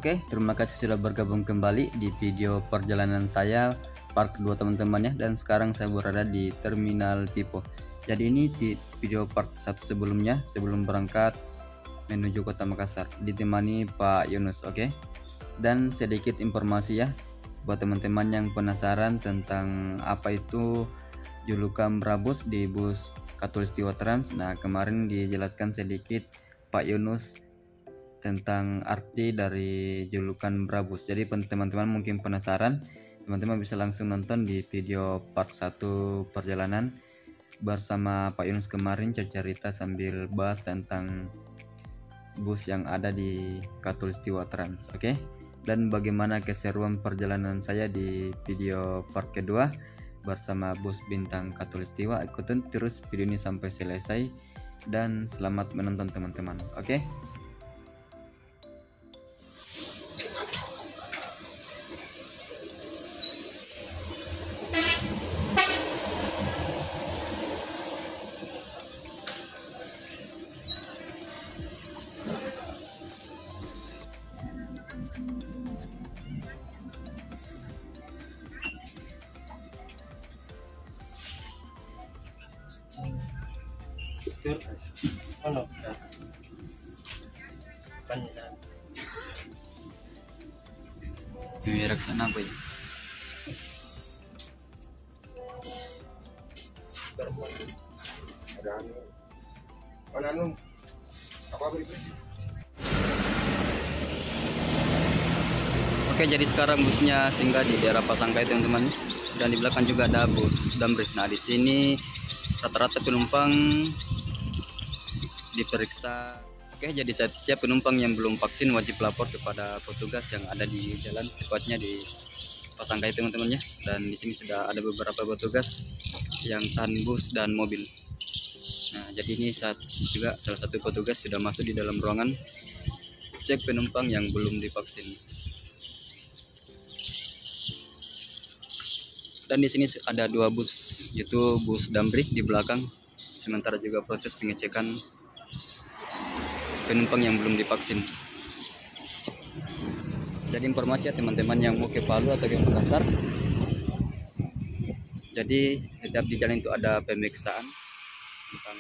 Oke, terima kasih sudah bergabung kembali di video perjalanan saya part kedua teman-teman ya. Dan sekarang saya berada di Terminal Tipo. Jadi ini di video part 1 sebelumnya, sebelum berangkat menuju Kota Makassar, ditemani Pak Yunus. Oke. Dan sedikit informasi ya buat teman-teman yang penasaran tentang apa itu julukan Brabus di bus Khatulistiwa Trans. Nah, kemarin dijelaskan sedikit Pak Yunus tentang arti dari julukan Brabus. Jadi teman-teman mungkin penasaran, teman-teman bisa langsung nonton di video part 1 perjalanan bersama Pak Yunus kemarin, cerita sambil bahas tentang bus yang ada di Khatulistiwa Trans. Oke. Dan bagaimana keseruan perjalanan saya di video part kedua bersama bus bintang Khatulistiwa. Ikutin terus video ini sampai selesai dan selamat menonton teman-teman. Oke. Mirak sana boy. Oke, jadi sekarang busnya singgah di daerah Pasangkai teman-teman. Dan di belakang juga ada bus Damri. Nah, di sini rata-rata penumpang diperiksa. Oke, jadi setiap penumpang yang belum vaksin wajib lapor kepada petugas yang ada di jalan, tepatnya di Pasangkai teman-teman ya. Dan di sini sudah ada beberapa petugas yang tahan bus dan mobil. Nah, jadi ini juga salah satu petugas sudah masuk di dalam ruangan cek penumpang yang belum divaksin. Dan di sini ada 2 bus, yaitu bus Damri di belakang. Sementara juga proses pengecekan penumpang yang belum divaksin. Jadi informasi ya teman-teman yang mau ke Palu atau ke Makassar. Jadi setiap di jalan itu ada pemeriksaan tentang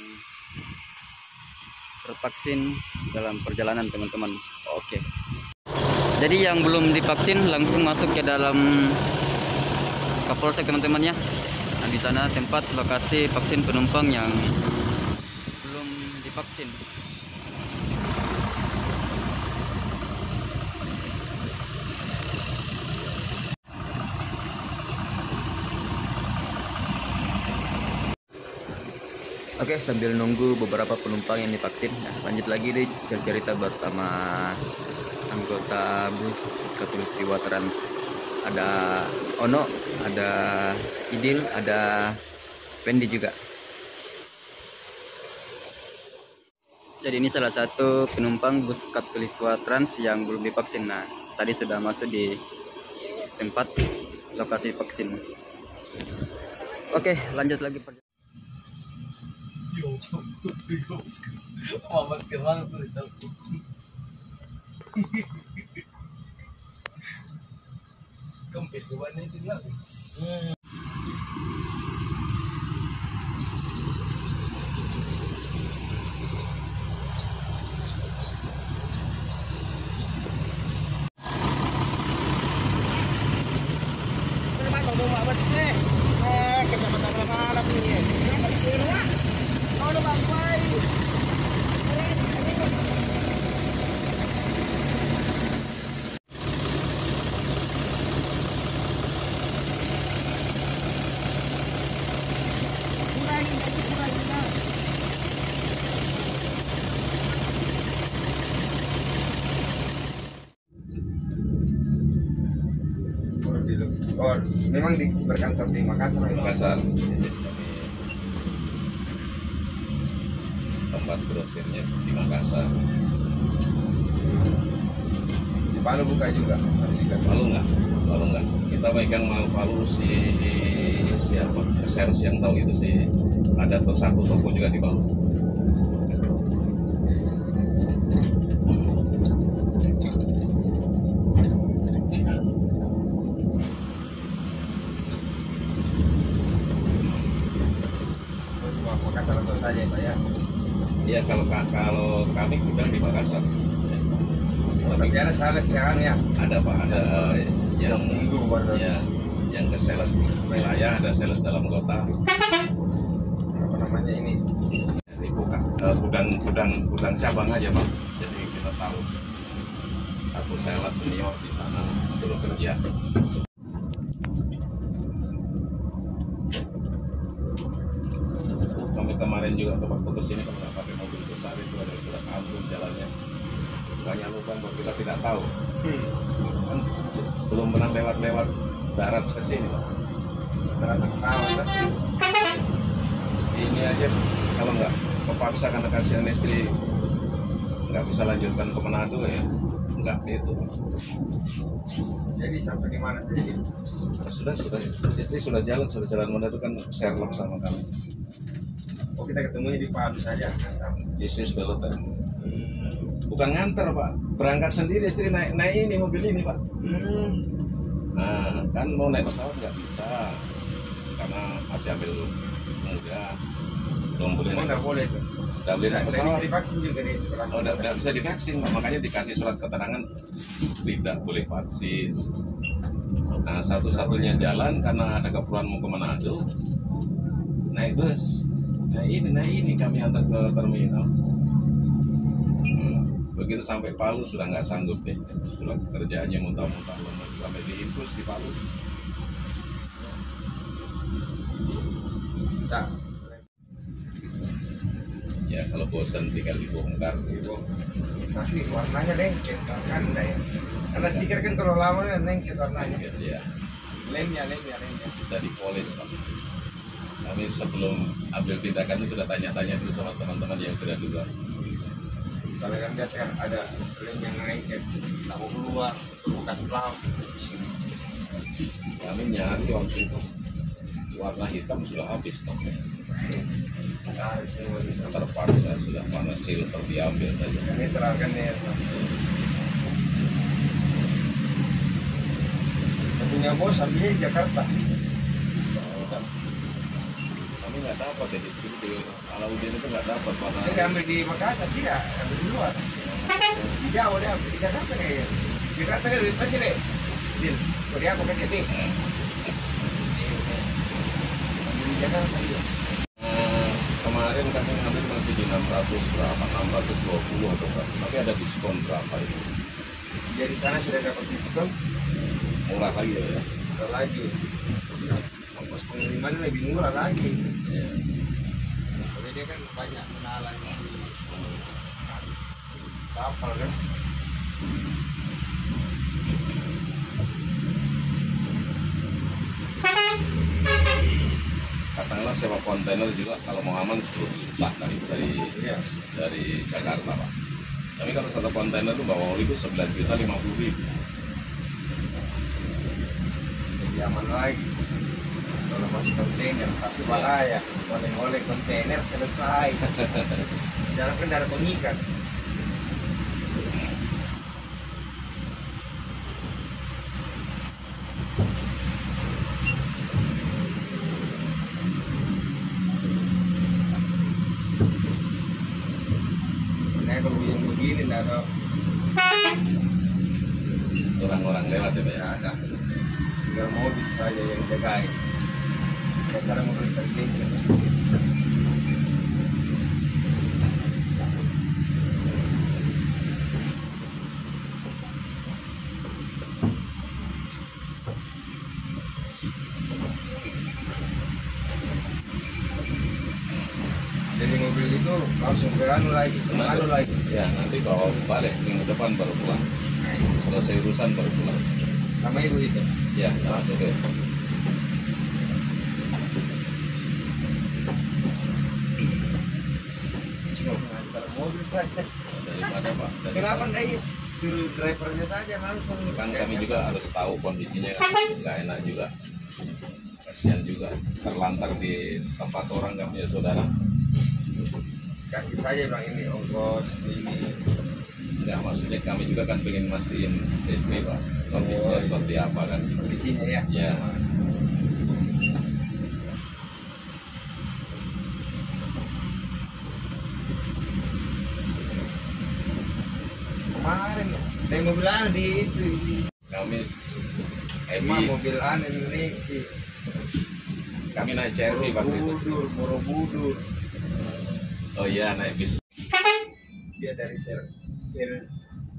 tervaksin dalam perjalanan teman-teman. Oke. Jadi yang belum divaksin langsung masuk ke dalam Kapolsek teman-teman ya. Nah, di sana tempat lokasi vaksin penumpang yang belum divaksin. Oke, sambil nunggu beberapa penumpang yang divaksin, nah lanjut lagi deh cerita bersama anggota bus Khatulistiwa Trans. Ada Ono, ada Idil, ada Pendi juga. Jadi ini salah satu penumpang bus Khatulistiwa Trans yang belum divaksin. Nah, tadi sudah masuk di tempat lokasi vaksin. Oke, lanjut lagi perjalanan. Kempis ke mana itu lagi? Oh, memang berkantor di Makassar. Makassar. Tempat grosirnya di Makassar. Di Palu buka juga. Palu enggak? Kita pegang mau Palu siapa? Sales yang tahu itu sih. Ada satu toko juga di Palu. saja Pak ya. Iya, kalau kami gudang di Makassar. Tapi ada sales yang ya. Ada Pak, ada yang Minggu baru. ya, yang ke sales wilayah, ada sales dalam kota. Apa namanya ini? Ini bukan gudang cabang aja Pak. Jadi kita tahu satu sales senior di sana suruh kerja. Kami kemarin juga waktu kesini kalau nggak pakai mobil besar itu ada sudah kampung jalannya banyak lubang bahwa kita tidak tahu. Kan belum pernah lewat darat ke sini Pak. Rata-rata pesawat kan. Ini aja kalau nggak kepaksa karena kasihan istri nggak bisa lanjutkan ke Manado ya nggak itu. Jadi sampai di mana saja gitu? Sudah istri sudah jalan Manado kan Sherlock sama kami. Oh kita ketemunya di Palu saja. Istri sudah letak. Bukan nganter Pak, berangkat sendiri istri naik ini mobil ini Pak. Nah kan mau naik pesawat nggak bisa karena masih ambil muda. Belum boleh. Oh nggak boleh itu. Nggak boleh naik pesawat. Divaksin juga nih. Oh, nggak bisa divaksin, makanya dikasih surat keterangan tidak boleh vaksin. Nah satu-satunya jalan karena ada keperluan mau ke Manado, naik bus. Nah ini kami antar ke terminal. Begitu sampai Palu sudah nggak sanggup deh. Sudah kerjaannya muntah-muntah lemes sampai diinfus di Palu. Nah, Ya kalau bosan tinggal dibongkar gitu. tapi warnanya lengket kan ya. Karena stiker kan kalau lama kan lengket warnanya. Ya Lemnya. bisa dipolis Pak. Kami sebelum ambil tindakan itu sudah tanya-tanya dulu sama teman-teman yang sudah dulu. Kalau kan biasa kan ada lem yang lengket, tahu keluar, bekas pelau. Kami nyari waktu itu warna hitam sudah habis stoknya. Harus semua itu. Terpaksa sudah warna silver diambil saja. Ini terangkan ya. Saya punya bos ambilnya di Jakarta. Kami nggak dapat ya di sini di Alauddin itu nggak dapat warna. Dia ambil di Makassar tidak, ambil di luar. Di Jawa dia ambil di Jakarta kayaknya. Jakarta kan lebih kecil deh. Dil, kalau aku kan gede. Ambil di Jakarta juga. Kemarin kami ngambil masih di 600 berapa, 620 atau berapa. Tapi ada diskon berapa itu? Jadi sana sudah dapat diskon, Murah lagi ya. murah lagi. Ongkos pengiriman lebih murah lagi. Ya. Tapi dia kan banyak kenalan di kapal kan. Katakanlah sewa kontainer juga kalau mau aman 10 juta Iya. dari Jakarta Pak. Tapi kalau satu kontainer itu bawa oli itu 9.050.000. Jadi aman lagi. Kalau masih kontainer tapi bahaya. Oleh kontainer selesai. Jangan kan darah pengikat. Nah kalau yang begini nggak ada Orang-orang lewat ya Pak ya. ada. Tinggal mobil saja yang jagain. Biasanya mobil terlihat. Jadi mobil itu langsung ke anu lagi, Ya nanti bawa balik minggu depan baru pulang. Selesai urusan baru pulang. sama ibu itu. Ya sama juga. Antar mobil saja. Daripada Pak. Kenapa enggak suruh drivernya saja langsung? Kan kami juga harus tahu kondisinya kan nggak enak juga. Kasihan juga terlantar di tempat orang nggak punya saudara. Kasih saja bang ini ongkos ini. Enggak, maksudnya kami juga kan pengen mastiin istri Pak kondisinya seperti apa kan. Kondisinya ya. Ya. mobil anu di itu. Kami Emang mobil anu ini kami naik CRV waktu itu. Borobudur. Oh iya, naik bis Dia dari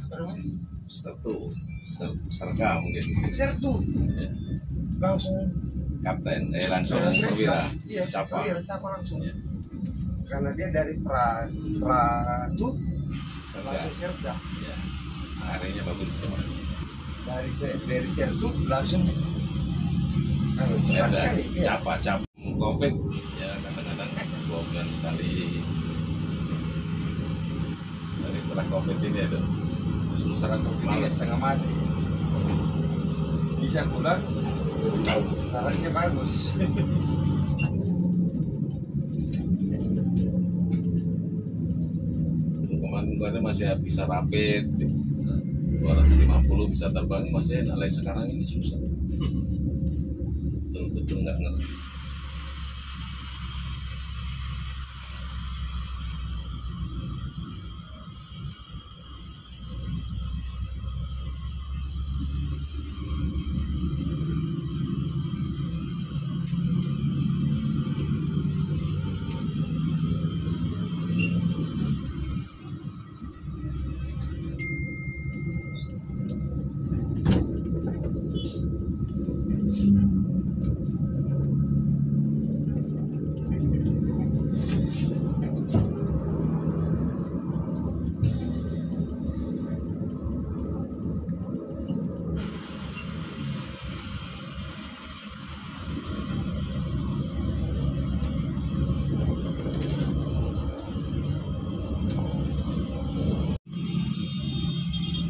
apa namanya? Serga mungkin. Sertu. Ya. Langsung Kapten, langsung perwira. Iya, Capa. perwira Capa langsung. Ya. Karena dia dari Pratu Serga. langsung Serda. Ya. Harinya bagus itu. Dari Sertu langsung Serga. iya. Capa Covid. Ya kadang-kadang 2 bulan sekali. Dari setelah Covid ini ada Sekarang males. setengah mati. Bisa pulang, sarannya bagus. Kemarin masih bisa rapid 250 bisa terbang, masih enak. Sekarang ini susah. Betul-betul nggak ngerti.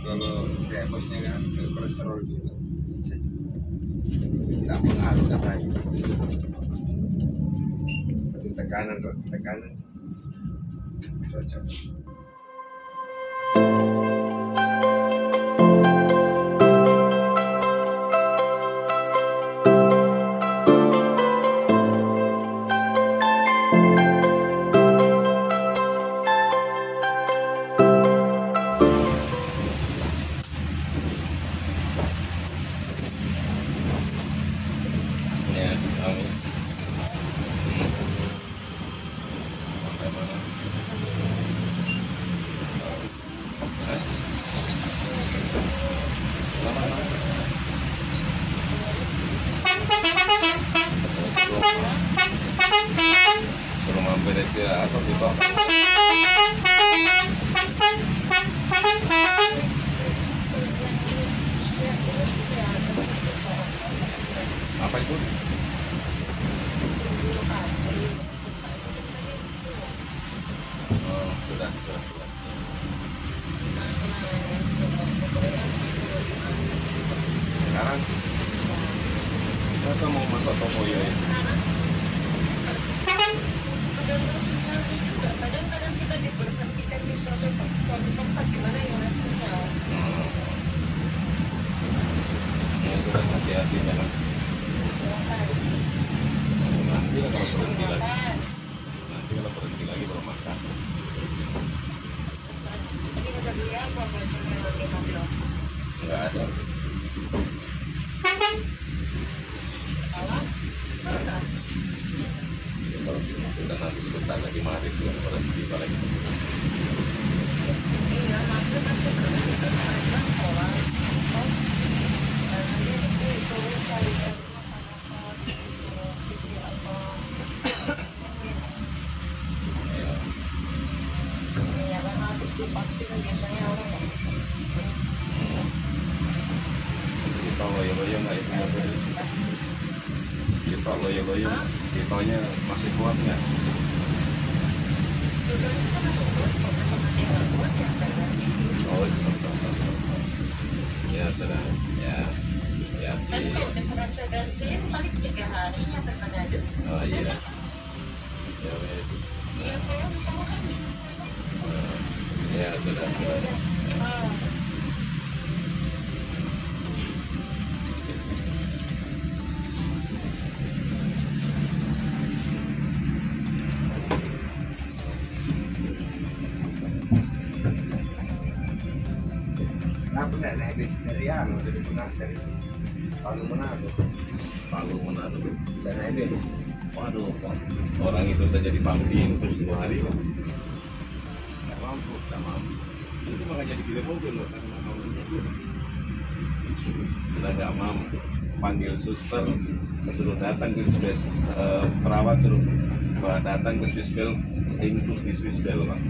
Kalau bosnya kan kolesterol juga tidak mengaruh katanya. Tekanan cocok. Ya, kami. Sampai mana? Suruh mampir istirahat atau tiba? Apa itu? Oh, sudah. Sekarang kita mau masuk toko ya. Kadang-kadang kita diberhentikan di suatu tempat gimana yang hasilnya. Ya sudah, hati-hati jangan. Nanti lah kalau berhenti lagi baru makan. Jadi kita beli apa bajunya nanti mobil? Enggak ada. Kalau kita nanti sebentar lagi maghrib juga berhenti balik. Iya, maghrib masih berhenti kan sekolah. Nanti itu cari ya kan habis divaksin biasanya orang nggak bisa. Kita loyo-loyo nggak itu mobil? Kita loyo-loyo, kitanya masih kuat nggak? Kita masih buat kok, seperti nggak buat ya saya. Oh, ya sudah, ya. Nanti kalau udah serasa gantiin paling 3 hari nyampe Manado. Oh iya. Ya wes. Iya, kayak tahu kan. Ya sudah. Ah. Nah benar. anu dari Manado, dari Palu Manado. Palu Manado. Dan ini Waduh, orang itu saja dipanggil terus 2 hari kan? nggak mampu. Gak mampu. Itu makanya dikirim mobil loh, karena nggak mampu mobil. Kita nggak mampu. Panggil suster, suruh datang ke Swiss, perawat suruh datang ke Swiss Bell, infus di Swiss Bell Pak.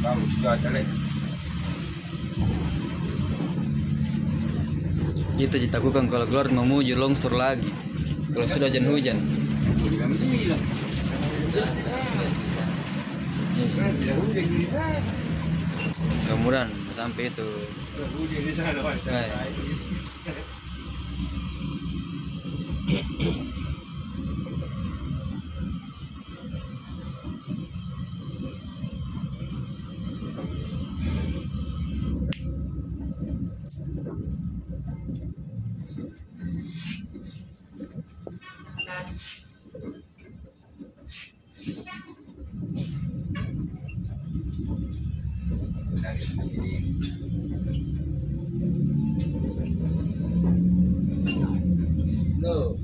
Bagus cuaca lek. Itu ceritaku kan kalau keluar mau mujur longsor lagi. Kalau sudah hujan-hujan. Bilang. Tidak hujan di sana. Mudah-mudahan sampai itu. Hujan di sana Pak. No.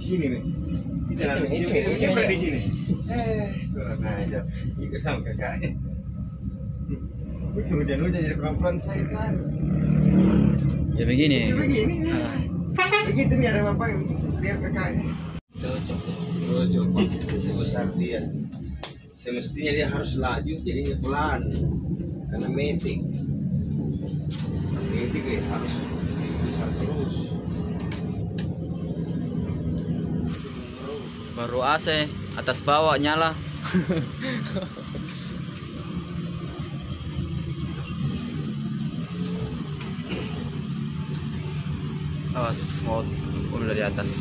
Sini nih. Jalan ini di sini. Kurang ajar. Ikut sama kakaknya. Itu hujan-hujan jadi pelan-pelan saya kan. Ya begini. Begini. Begitu nih ada bapak yang lihat kakaknya. Cocok. Cocok. Sebesar dia. Semestinya dia harus laju, jadi dia pelan. Karena metik. Metik harus besar terus. Baru AC atas bawah nyala. Awas mau mobil dari atas.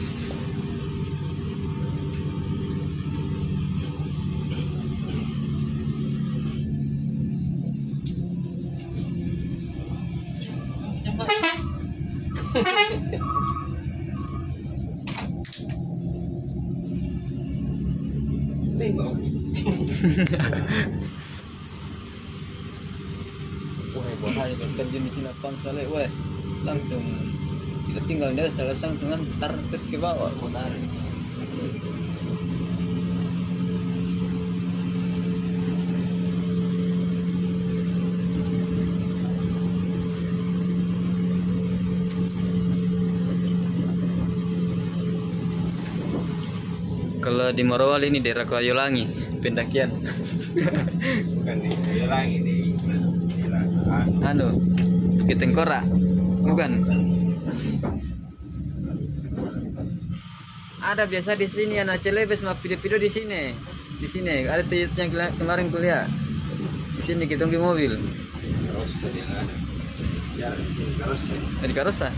Wah, bohong itu terjun di sini pansel, weh langsung kita tinggal di atas langsung ntar terus ke bawah putar. Kalau di Morowali ini daerah Kayolangi pendakian. Bukan di hilang ini. Anu Bukit Tengkorak bukan? Ada biasa di sini anak celebes mah video-video di sini. Di sini ada tuh yang kemarin kuliah. Di sini kita tunggu mobil. Terus dia nggak ada. Ya, terus. Di Karosa.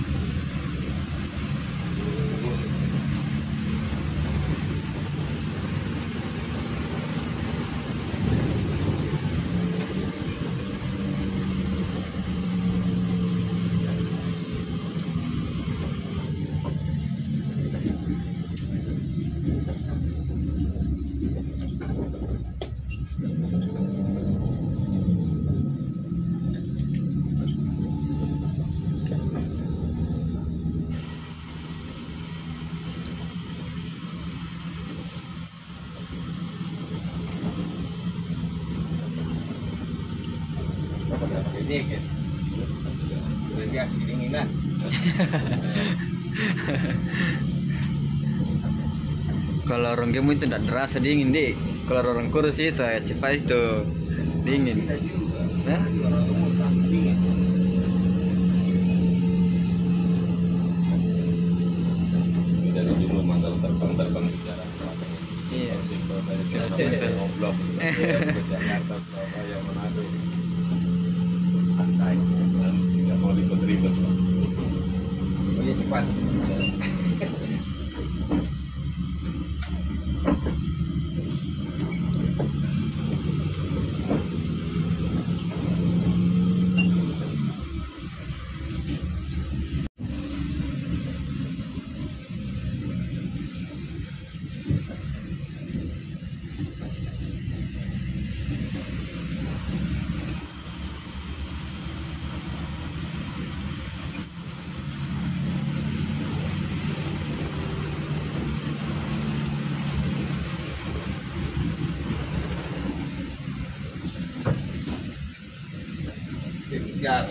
Ini kan. Dia asik dinginan. Kalau orang gemuk itu tidak terasa dingin deh. Kalau orang kurus itu ya cepat itu dingin. Hah? Dari dulu mantel terbang bicara. Iya. Simpel saya ngobrol ke Jakarta, Surabaya, Manado. Santai, tidak mau ribet-ribet. Oh iya cepat. Kejar.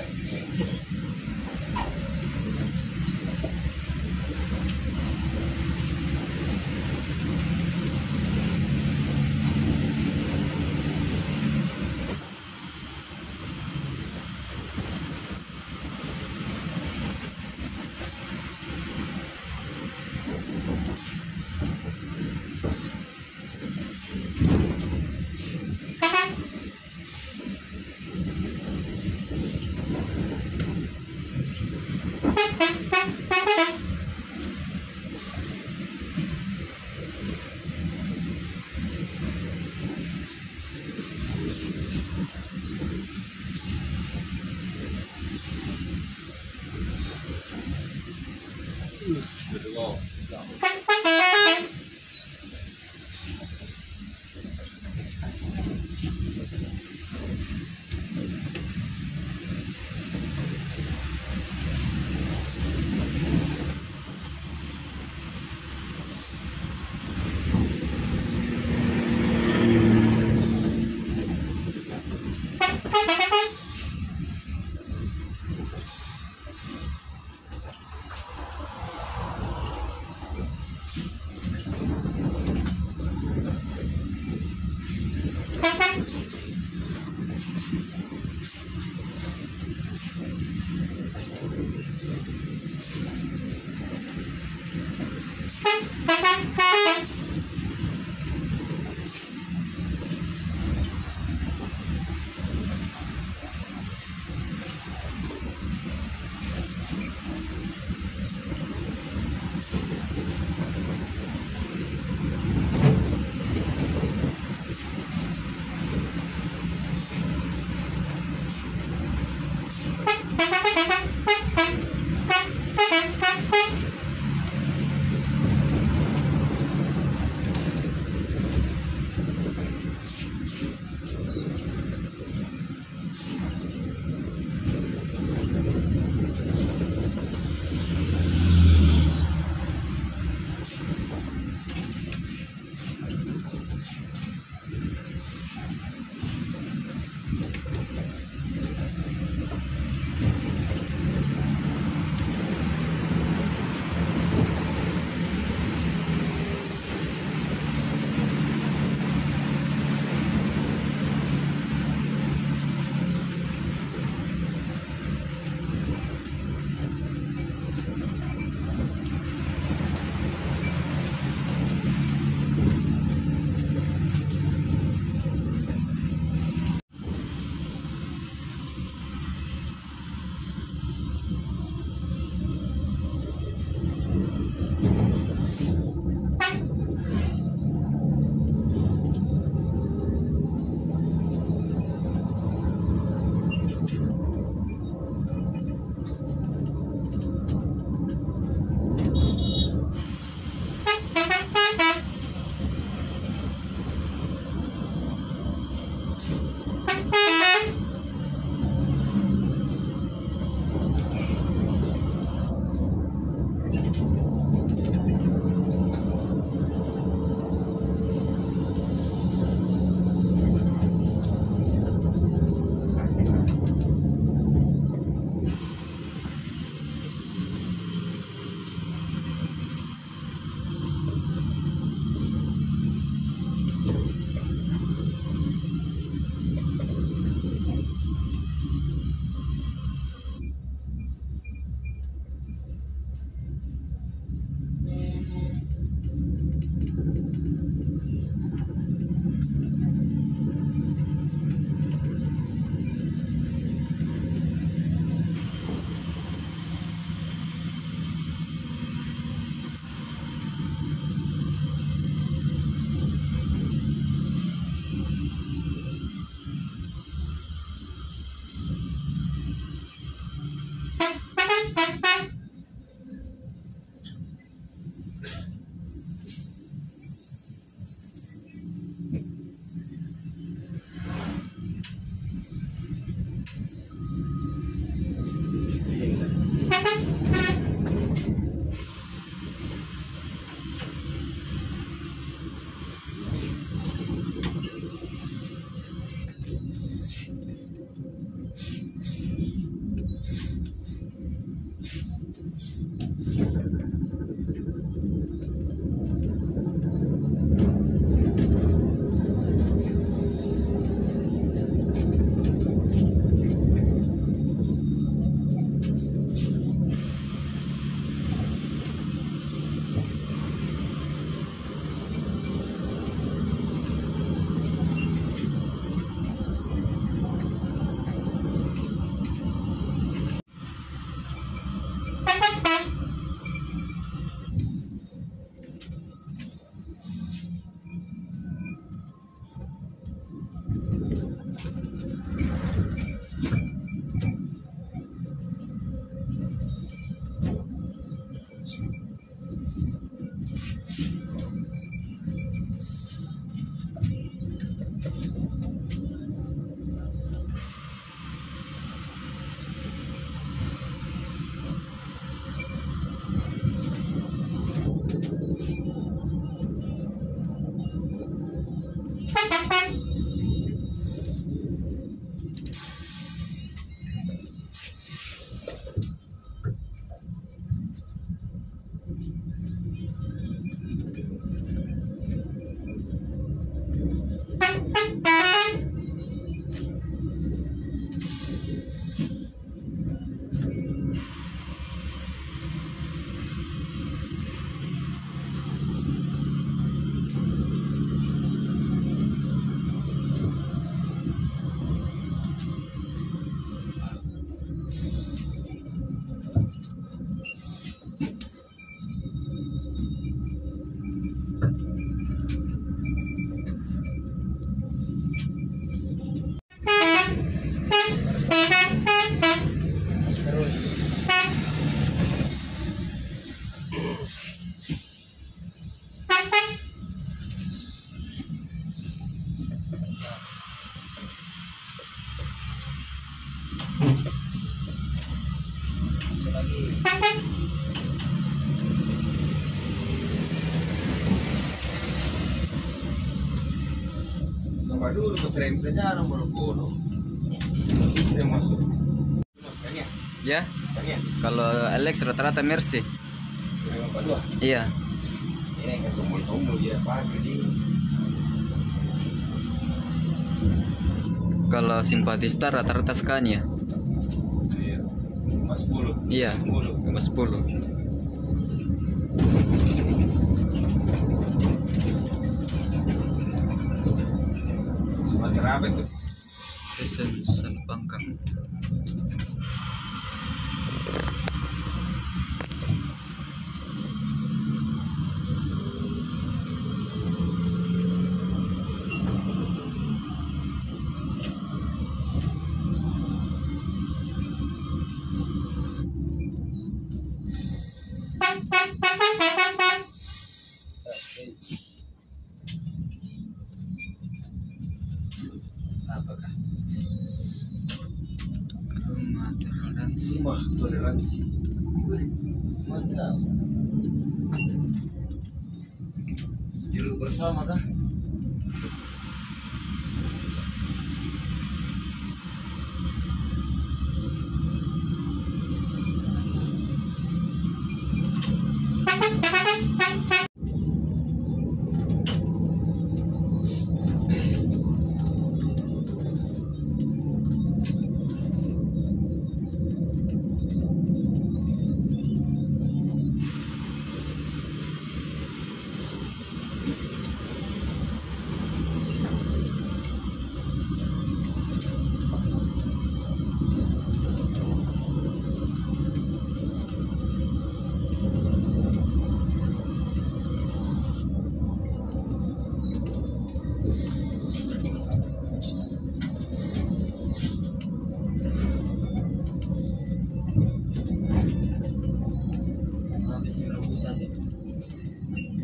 Coba dulu ke tren kita jarang Malopono. Bisa masuk. Masukkan ya? Ya, Kan ya? kalau Alex rata-rata Mercy. 542. Iya. Ini kan tombol-tombol ya pakai di. Kalau Simpatista rata-rata Scania. Iya. 510. Iya. 10. 10. Semakin rapi tuh. Sen Pangkang. Apakah? Rumah toleransi. Rumah toleransi. Wih, mantap. Tidur bersama kah?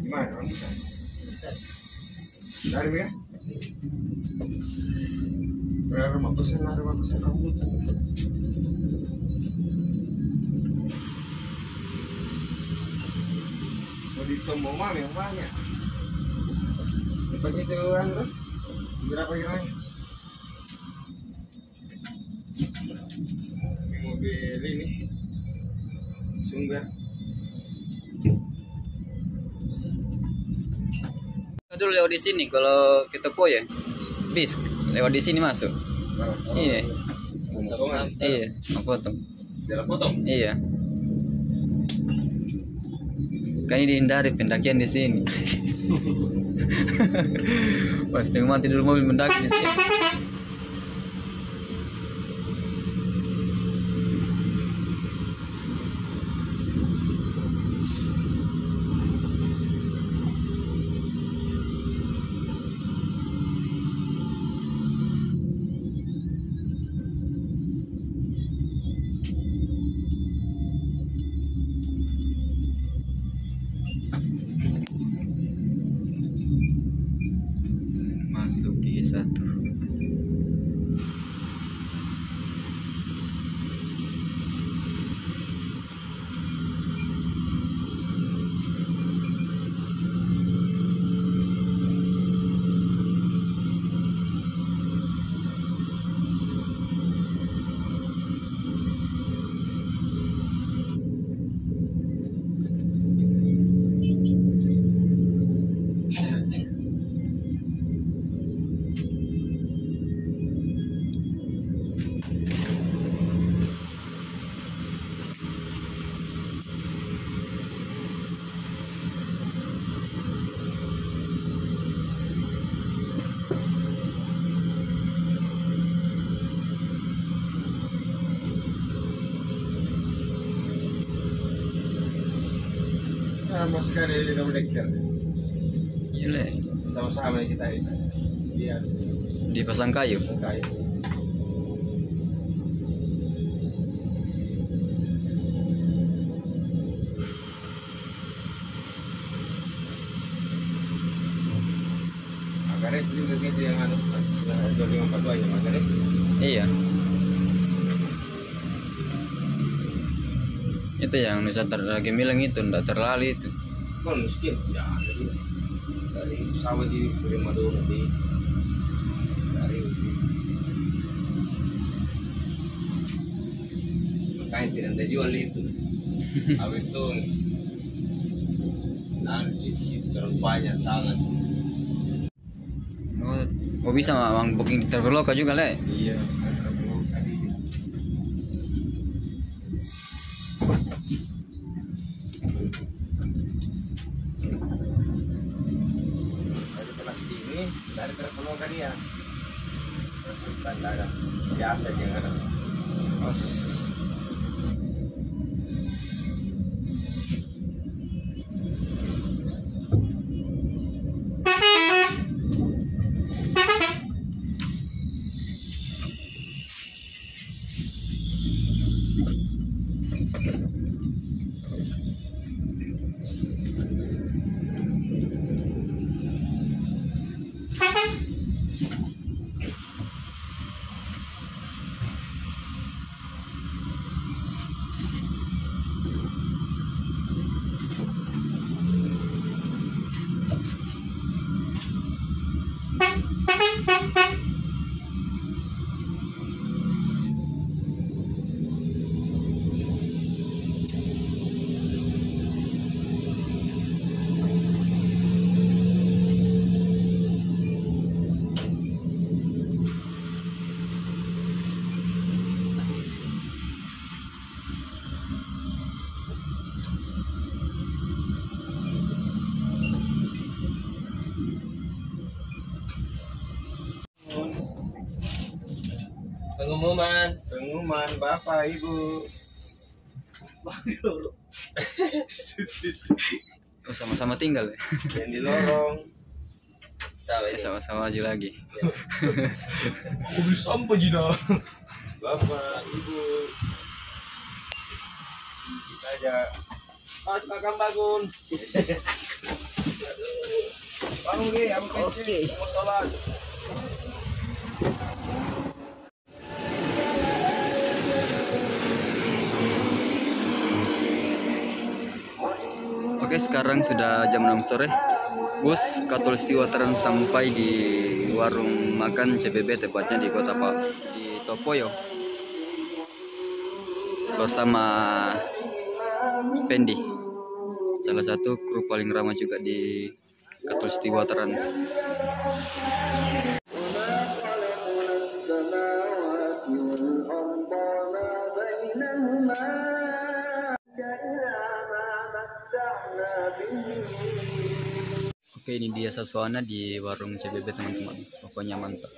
Gimana orang bisa? Dari ya? Berapa persen rambutan? Mau ditombol mami yang banyak. Seperti itu kan tuh? Berapa kiranya? Ini mobil ini sumber. Dulu lewat di sini kalau kita ya. Bis lewat di sini masuk. Iya. Iya, mau potong. Jalan potong. Iya. Kan ini dihindari pendakian di sini. Pasti mati dulu mobil mendaki di sini. Masuk di satu. Masukkan di double decker. Gila. Sama-sama kita ini. Biar Dipasang kayu. kayu. Magares juga gitu yang anu, yang 2542 ya Magares. Iya. Itu yang Nusantara lagi bilang itu ndak terlalu itu. Kan miskin ya dari sawah di Madura di Makanya tidak ada jual itu. Awet itu nanti situ terlalu banyak tangan. Oh bisa mang booking di Traveloka juga le. Iya. Dari kelas ini dari Traveloka dia. Bandara biasa yang ada. Pengumuman Bapak Ibu. Oh, sama-sama tinggal ya. Yang di lorong. Tahu ya, sama-sama maju lagi. Aku beli sampah Jina. Bapak Ibu. Kita aja. Mas Kakak bangun. Bangun nih, aku kencing. Mau sholat. Oke, sekarang sudah jam 6 sore. Bus Khatulistiwa Trans sampai di warung makan CBB, tepatnya di Kota di Topoyo. Bersama Pendi, salah satu kru paling ramah juga di Khatulistiwa Trans. Oke, ini dia suasana di warung CBB teman-teman, pokoknya mantap.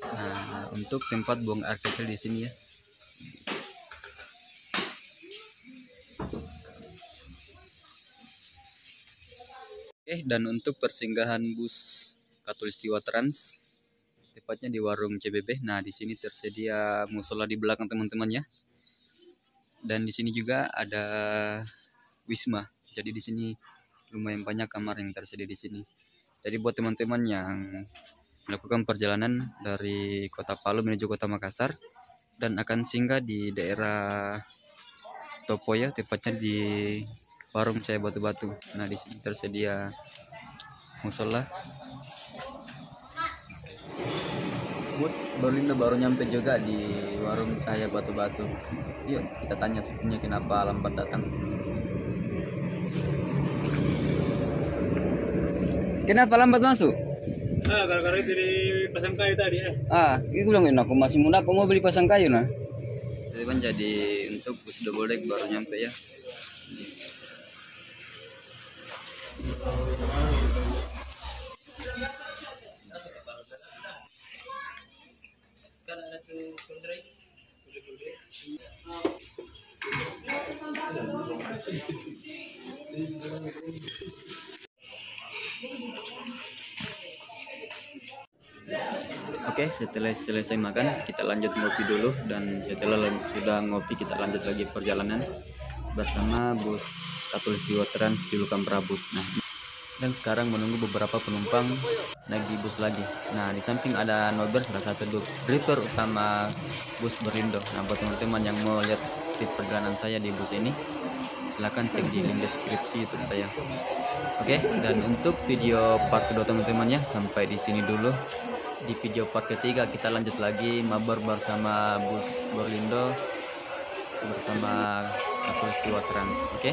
Nah, untuk tempat buang air kecil di sini ya. Oke, dan untuk persinggahan bus Khatulistiwa Trans, tepatnya di warung CBB. Nah, di sini tersedia musola di belakang teman-teman ya. Dan di sini juga ada wisma. Jadi di sini lumayan banyak kamar yang tersedia di sini. Jadi buat teman-teman yang melakukan perjalanan dari Kota Palu menuju Kota Makassar dan akan singgah di daerah Topoyo, tepatnya di warung Cahaya Batu-Batu. Nah, di sini tersedia musola. Bus Berlindo baru nyampe juga di warung Cahaya Batu-Batu. Yuk kita tanya supirnya kenapa lambat datang. Kenapa lambat masuk? Gara-gara itu di pasang kayu tadi ya. Itu bilang aku masih muda, aku mau beli pasang kayu nah. Jadi kan jadi untuk bus double deck baru nyampe ya. Oke, setelah selesai makan kita lanjut ngopi dulu, dan setelah sudah ngopi kita lanjut lagi perjalanan bersama bus Khatulistiwa Trans julukan Prabus. Nah, dan sekarang menunggu beberapa penumpang naik di bus lagi. Nah, di samping ada Nober, salah satu driver utama bus Berlindo. Nah, buat teman-teman yang mau lihat tip perjalanan saya di bus ini, silahkan cek di link deskripsi YouTube saya. Oke, dan untuk video part kedua teman-teman ya, sampai di sini dulu. di video part ketiga kita lanjut lagi mabar bersama bus Borlindo bersama Katulistiwa Trans. Oke.